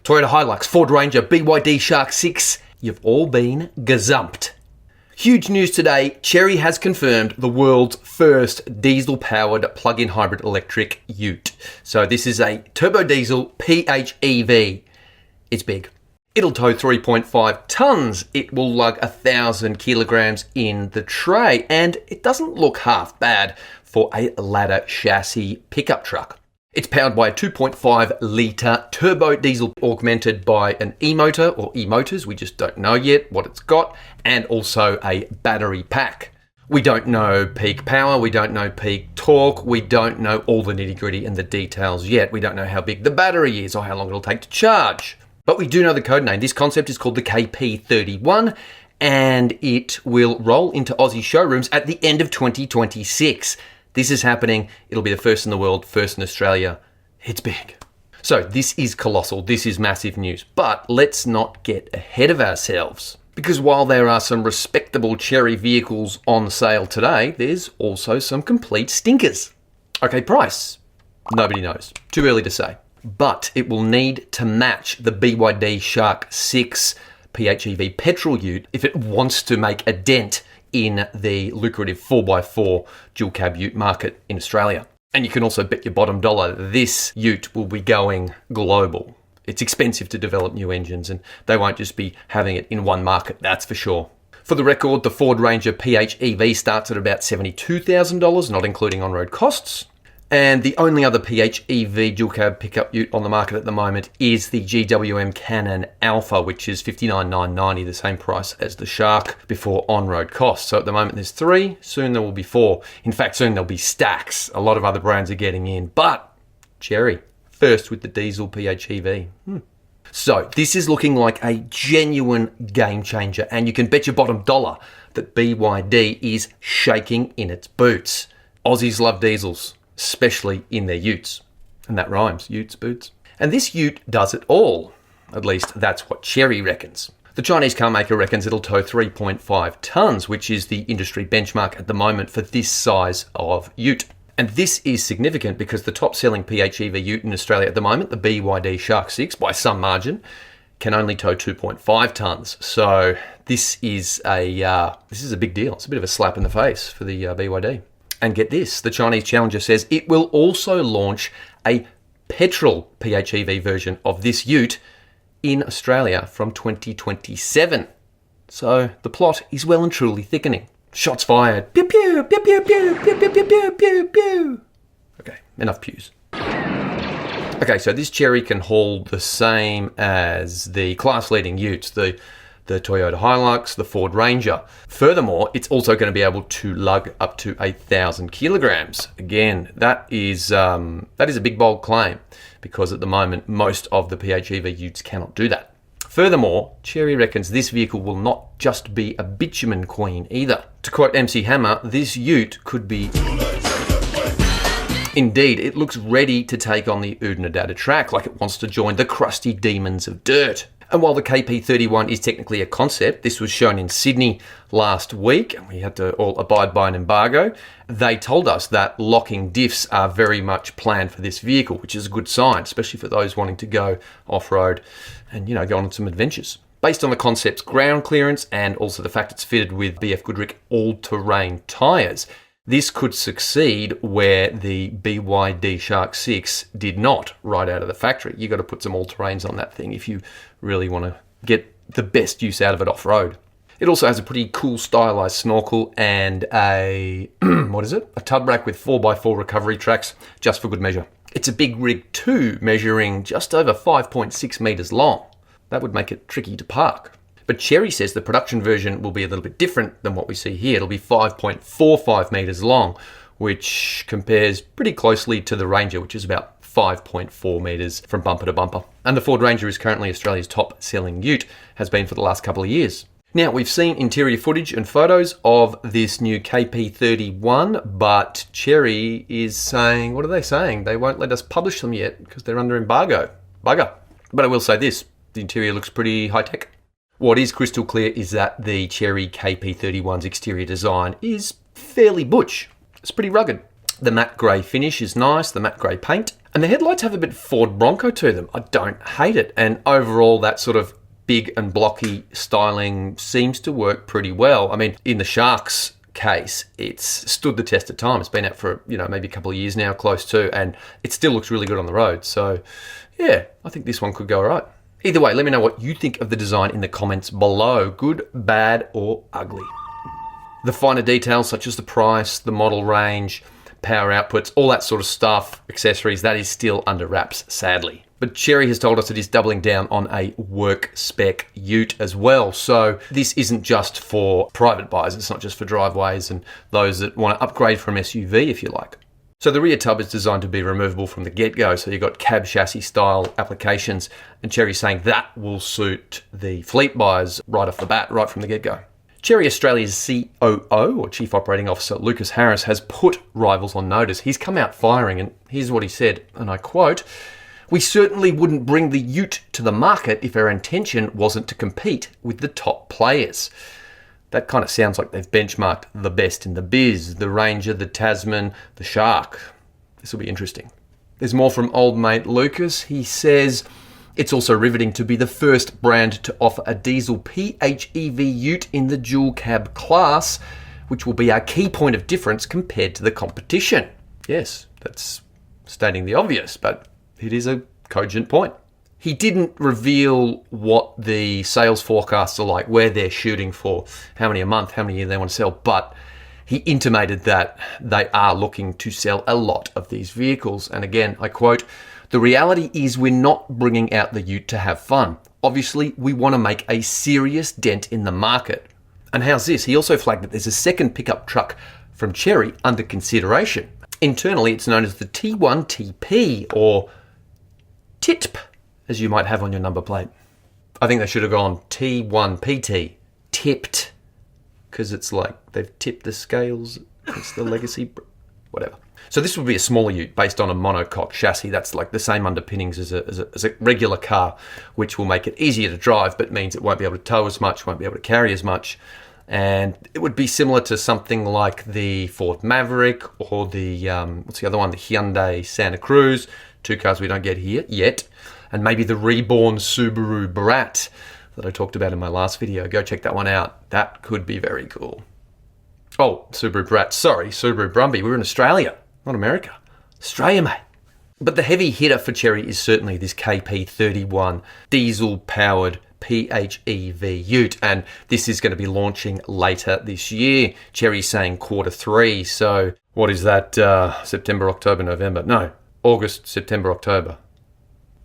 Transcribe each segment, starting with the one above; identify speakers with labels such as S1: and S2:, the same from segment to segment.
S1: Toyota Hilux, Ford Ranger, BYD Shark 6, you've all been gazumped. Huge news today, Chery has confirmed the world's first diesel-powered plug-in hybrid electric ute. So this is a turbo diesel PHEV. It's big. It'll tow 3.5 tons. It will lug 1,000 kilograms in the tray, and it doesn't look half bad for a ladder chassis pickup truck. It's powered by a 2.5 litre turbo diesel augmented by an e-motor or e-motors, we just don't know yet what it's got, and also a battery pack. We don't know peak power, we don't know peak torque, we don't know all the nitty-gritty and the details yet. We don't know how big the battery is or how long it'll take to charge. But we do know the code name. This concept is called the KP31, and it will roll into Aussie showrooms at the end of 2026. This is happening. It'll be the first in the world, first in Australia. It's big. So this is colossal. This is massive news. But let's not get ahead of ourselves. Because while there are some respectable Chery vehicles on sale today, there's also some complete stinkers. Okay, price. Nobody knows. Too early to say. But it will need to match the BYD Shark 6 PHEV petrol ute if it wants to make a dent in the lucrative 4x4 dual cab ute market in Australia. And you can also bet your bottom dollar this ute will be going global. It's expensive to develop new engines, and they won't just be having it in one market, that's for sure. For the record, the Ford Ranger PHEV starts at about $72,000, not including on-road costs. And the only other PHEV dual cab pickup ute on the market at the moment is the GWM Cannon Alpha, which is $59,990, the same price as the Shark before on-road costs. So at the moment there's 3, soon there will be 4. In fact, soon there'll be stacks. A lot of other brands are getting in, but Chery, first with the diesel PHEV. So this is looking like a genuine game changer, and you can bet your bottom dollar that BYD is shaking in its boots. Aussies love diesels, especially in their utes. And that rhymes, utes, boots. And this ute does it all. At least that's what Chery reckons. The Chinese car maker reckons it'll tow 3.5 tons, which is the industry benchmark at the moment for this size of ute. And this is significant because the top selling PHEV ute in Australia at the moment, the BYD Shark 6, by some margin, can only tow 2.5 tons. So this is a big deal. It's a bit of a slap in the face for the BYD. And get this, the Chinese challenger says it will also launch a petrol PHEV version of this ute in Australia from 2027. So the plot is well and truly thickening. Shots fired. Pew pew, pew pew pew, pew pew pew pew pew pew. Okay, enough pews. Okay, so this Chery can haul the same as the class-leading utes, the Toyota Hilux, the Ford Ranger. Furthermore, it's also going to be able to lug up to 1,000 kilograms. Again, that is a big, bold claim, because at the moment, most of the PHEV utes cannot do that. Furthermore, Chery reckons this vehicle will not just be a bitumen queen either. To quote MC Hammer, this ute could be... Indeed, it looks ready to take on the Ute track, like it wants to join the crusty demons of dirt. And while the KP31 is technically a concept, this was shown in Sydney last week, and we had to all abide by an embargo. They told us that locking diffs are very much planned for this vehicle, which is a good sign, especially for those wanting to go off-road and, go on some adventures. Based on the concept's ground clearance and also the fact it's fitted with BF Goodrich all-terrain tyres, this could succeed where the BYD Shark 6 did not right out of the factory. You've got to put some all-terrains on that thing if you really want to get the best use out of it off-road. It also has a pretty cool stylized snorkel and a tub rack with 4x4 recovery tracks, just for good measure. It's a big rig too, measuring just over 5.6 meters long. That would make it tricky to park. But Chery says the production version will be a little bit different than what we see here. It'll be 5.45 meters long, which compares pretty closely to the Ranger, which is about 5.4 meters from bumper to bumper. And the Ford Ranger is currently Australia's top selling ute, has been for the last couple of years. Now, we've seen interior footage and photos of this new KP31, but Chery is saying, what are they saying? They won't let us publish them yet because they're under embargo. Bugger. But I will say this, the interior looks pretty high-tech. What is crystal clear is that the Chery KP31's exterior design is fairly butch. It's pretty rugged. The matte grey finish is nice, the matte grey paint. And the headlights have a bit Ford Bronco to them. I don't hate it. And overall, that sort of big and blocky styling seems to work pretty well. I mean, in the Shark's case, it's stood the test of time. It's been out for, maybe a couple of years now, close to, and it still looks really good on the road. So, yeah, I think this one could go all right. Either way, let me know what you think of the design in the comments below. Good, bad, or ugly. The finer details, such as the price, the model range, power outputs, all that sort of stuff, accessories, that is still under wraps, sadly. But Chery has told us it is doubling down on a work spec ute as well. So this isn't just for private buyers. It's not just for driveways and those that want to upgrade from SUV, if you like. So the rear tub is designed to be removable from the get-go. So you've got cab chassis style applications, and Chery's saying that will suit the fleet buyers right off the bat, right from the get-go. Chery Australia's COO, or Chief Operating Officer, Lucas Harris, has put rivals on notice. He's come out firing, and here's what he said, and I quote, "We certainly wouldn't bring the Ute to the market if our intention wasn't to compete with the top players." That kind of sounds like they've benchmarked the best in the biz, the Ranger, the Tasman, the Shark. This will be interesting. There's more from old mate Lucas. He says, "It's also riveting to be the first brand to offer a diesel PHEV Ute in the dual cab class, which will be our key point of difference compared to the competition." Yes, that's stating the obvious, but it is a cogent point. He didn't reveal what the sales forecasts are like, where they're shooting for, how many a month, how many a year they want to sell, but he intimated that they are looking to sell a lot of these vehicles. And again, I quote, "The reality is we're not bringing out the Ute to have fun. Obviously, we want to make a serious dent in the market." And how's this? He also flagged that there's a second pickup truck from Chery under consideration. Internally, it's known as the T1 TP, or TITP, as you might have on your number plate. I think they should have gone T1 PT, tipped, because it's like they've tipped the scales. It's the legacy, whatever. So this would be a smaller ute based on a monocoque chassis. That's like the same underpinnings as a regular car, which will make it easier to drive, but means it won't be able to tow as much, won't be able to carry as much. And it would be similar to something like the Ford Maverick or the, what's the other one? The Hyundai Santa Cruz, two cars we don't get here yet. And maybe the reborn Subaru Brat that I talked about in my last video. Go check that one out. That could be very cool. Oh, Subaru Brat. Sorry, Subaru Brumby. We're in Australia, not America. Australia, mate. But the heavy hitter for Chery is certainly this KP31 diesel-powered PHEV Ute, and this is going to be launching later this year. Chery's saying Q3, so what is that? September, October, November? No, August, September, October.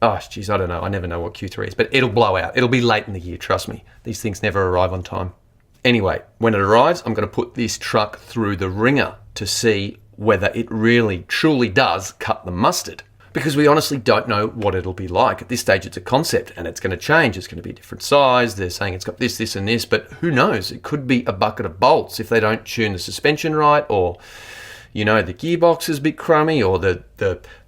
S1: Oh, geez, I don't know. I never know what Q3 is, but it'll blow out. It'll be late in the year, trust me. These things never arrive on time. Anyway, when it arrives, I'm going to put this truck through the ringer to see whether it really, truly does cut the mustard. Because we honestly don't know what it'll be like. At this stage, it's a concept, and it's going to change. It's going to be a different size. They're saying it's got this, this, and this, but who knows? It could be a bucket of bolts if they don't tune the suspension right, or the gearbox is a bit crummy, or the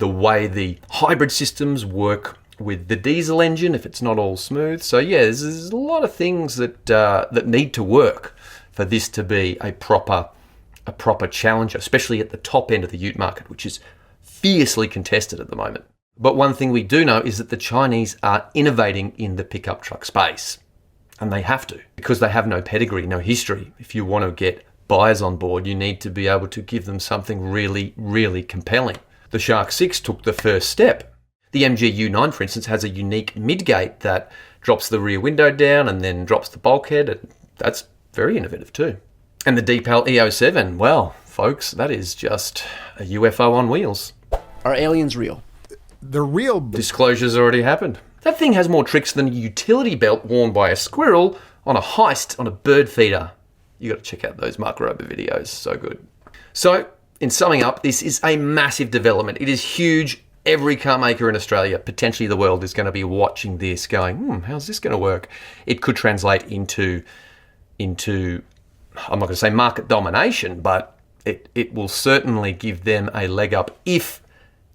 S1: way the hybrid systems work with the diesel engine if it's not all smooth. So yeah, there's a lot of things that need to work for this to be a proper challenger, especially at the top end of the ute market, which is fiercely contested at the moment. But one thing we do know is that the Chinese are innovating in the pickup truck space, and they have to, because they have no pedigree, no history. If you want to get buyers on board, you need to be able to give them something really, really compelling. The Shark 6 took the first step. The MG U9, for instance, has a unique midgate that drops the rear window down and then drops the bulkhead, and that's very innovative too. And the Deepal EO7, well, folks, that is just a UFO on wheels.
S2: Are aliens real?
S3: They're real.
S1: Disclosure's already happened. That thing has more tricks than a utility belt worn by a squirrel on a heist on a bird feeder. You got to check out those Mark Rober videos. So good. So, in summing up, this is a massive development. It is huge. Every car maker in Australia, potentially the world, is going to be watching this going, how's this going to work? It could translate into, I'm not going to say market domination, but it will certainly give them a leg up if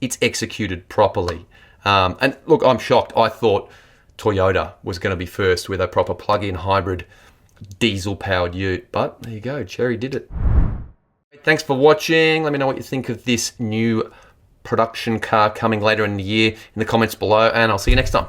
S1: it's executed properly. And look, I'm shocked. I thought Toyota was going to be first with a proper plug-in hybrid diesel-powered ute, but there you go, Chery did it. Thanks for watching. Let me know what you think of this new production car coming later in the year in the comments below, and I'll see you next time.